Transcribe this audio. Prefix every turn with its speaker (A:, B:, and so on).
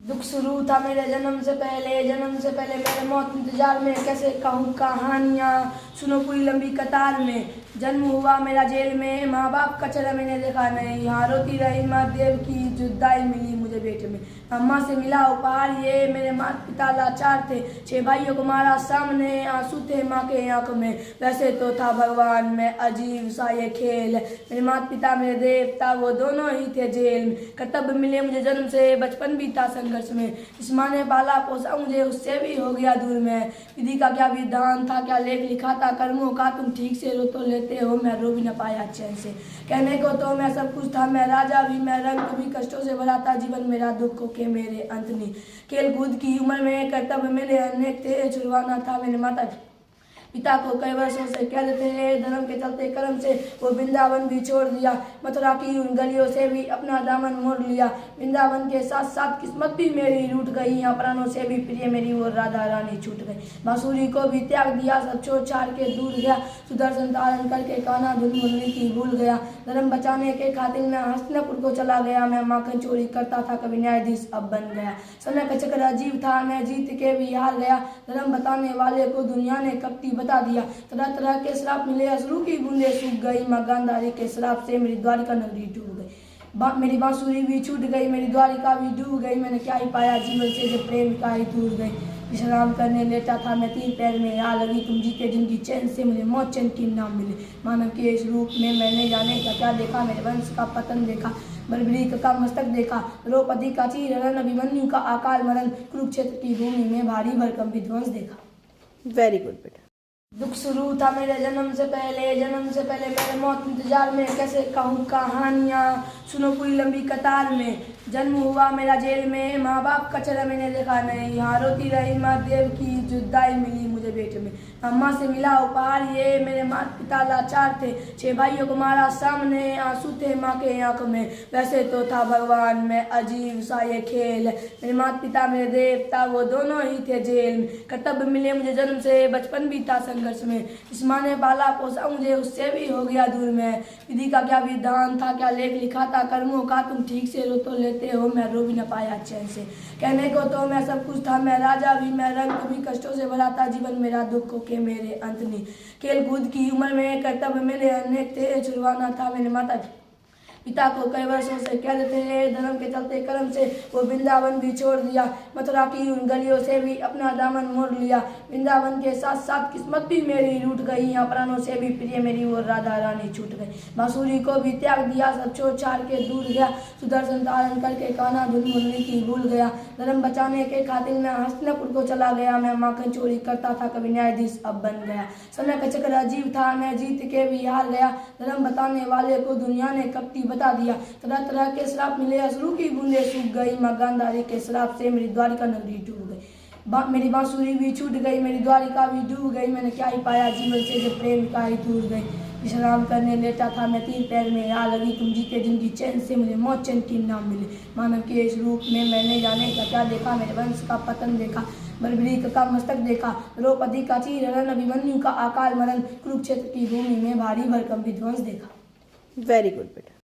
A: दुख शुरू था मेरे जन्म से पहले मेरे मौत इंतजार में, कैसे कहूँ कहानियाँ, सुनो पूरी लंबी कतार में। जन्म हुआ मेरा जेल में, माँ बाप का चेहरा मैंने देखा नहीं, यहाँ रोती रही माँ देव की जुदाई मिली मुझे बेटे में। अम्मा से मिला उपहार ये, मेरे माता पिता लाचार थे, 6 भाइयों को मारा सामने, आंसू थे माँ के आंख में। वैसे तो था भगवान में अजीब सा ये खेल, मेरे माता पिता मेरे देवता वो दोनों ही थे जेल में। कर्तव्य मिले मुझे जन्म से, बचपन भी था संघर्ष में, इस माँ ने पाला पोसा मुझे उससे भी हो गया दूर में। विधि का क्या विधान था, क्या लेख लिखा था कर्मों का, तुम ठीक से रो तो लेते हो, मैं रो भी न पाया चैन से। कहने को तो मैं सब कुछ था, मैं राजा भी, मैं रंग भी, कष्टों से भरा था जीवन मेरा, दुखों के मेरे अंत नहीं। खेल कूद की उम्र में कर्तव्य मेरे अनेक थे, छुड़वाना था मेरे माता पिता को कई वर्षों से कैद थे, धर्म के चलते कर्म से वो वृंदावन भी छोड़ दिया, मथुरा की उन गलियों से भी अपना दामन मोड़ लिया। वृंदावन के साथ साथ किस्मत भी मेरी रूठ गई, यहाँ प्राणों से भी प्रिय मेरी वो राधा रानी छूट गई। बांसुरी को भी त्याग दिया, सब छोड़ छाड़ के दूर गया, सुदर्शन धारण करके कान्हा धुन मुरली की भूल गया। धर्म बचाने के खातिर मैं हस्तिनापुर को चला गया, मैं माखन चोरी करता था कभी न्यायाधीश अब बन गया। समय का चक्र अजीब था, मैं जीत के भी हार गया, धर्म बताने वाले को दुनिया ने कपटी बता दिया। तरह तरह के श्राप मिले, अश्रु की बूंदे सूख गई, माँ गांधारी के श्राप से मेरी द्वारिका नगरी डूब गई। मेरी बांसुरी भी छूट गई, मेरी द्वारिका भी डूब गई, मैंने क्या ही पाया जीवन से जब प्रेम का ही दूर गई। विश्राम करने लेटा था मैं 3 पैर में, आ लगी तुम जीते जिंदगी चैन से, मुझे मौत चैन की नाम मिले। मानव के इस रूप में मैंने जाने का क्या देखा, मेरे वंश का पतन देखा, बलबरीक का मस्तक देखा, द्रौपदी का चीरहरण, अभिमन्यु का अकाल मरण, कुरुक्षेत्र की भूमि में भारी भरकम विध्वंस देखा।
B: वेरी गुड बेटा।
A: दुख शुरू था मेरे जन्म से पहले मेरे मौत इंतजार में, कैसे कहूँ कहानियाँ, सुनो पूरी लंबी कतार में। जन्म हुआ मेरा जेल में, माँ बाप का चेहरा मैंने देखा नहीं, यहाँ रोती रही माँ देव की जुदाई मिली मुझे बेटे में। अम्मा से मिला उपहार ये, मेरे माता पिता लाचार थे, 6 भाइयों को मारा सामने, आंसू थे माँ के आंख में। वैसे तो था भगवान में अजीब सा ये खेल, मेरे माता पिता मेरे देवता वो दोनों ही थे जेल में। कर्तव्य मिले मुझे जन्म से, बचपन भी था संघर्ष में, इस माँ ने पाला पोसा मुझे उससे भी हो गया दूर में। विधि का क्या विधान था, क्या लेख लिखा था कर्मों का, तुम ठीक से रो तो लेते हो, मैं रो भी न पाया चैन से। कहने को तो मैं सब कुछ था, मैं राजा भी, मैं रंग भी, कष्टों से भरा था जीवन मेरा, दुखों के मेरे अंत नहीं। खेल कूद की उम्र में कर्तव्य मेरे अनेक थे, छुड़वाना था मेरे माता पिता को कई वर्षों से कैद थे, धर्म के चलते कर्म से वो वृंदावन भी छोड़ दिया, मथुरा की उन गलियों से भी अपना दामन मोड़ लिया। वृंदावन के साथ साथ किस्मत भी मेरी रूठ गई, यहाँ प्राणों से भी प्रिय मेरी वो राधा रानी छूट गई। बांसुरी को भी त्याग दिया, सब छोड़ छाड़ के दूर गया, सुदर्शन धारण करके कान्हा धुन मुरली की भूल गया। धर्म बचाने के खातिर मैं हस्तिनापुर को चला गया, मैं माखन चोरी करता था कभी न्यायाधीश अब बन गया। समय का चक्र अजीब था, मैं जीत के भी हार गया, धर्म बताने वाले को दुनिया ने कपटी बता दिया। तरह तरह के श्राप मिले, अश्रु की बूंदे सूख गई, माँ गांधारी के श्राप से मेरी द्वारिका नगरी डूब गई। मेरी बांसुरी भी छूट गई, मेरी द्वारिका भी डूब गई, मैंने क्या ही पाया जीवन से जब प्रेम का ही दूर गई। विश्राम करने लेटा था मैं 3 पैर में, आ लगी तुम जीते जिंदगी चैन से, मुझे मौत चैन की नाम मिले। मानव के इस रूप में मैंने जाने का क्या देखा, मेरे वंश का पतन देखा, बलबरीक का मस्तक देखा, द्रौपदी का चीरहरण, अभिमन्यु का अकाल मरण, कुरुक्षेत्र की भूमि में भारी भरकम विध्वंस देखा।
B: वेरी गुड बेटा।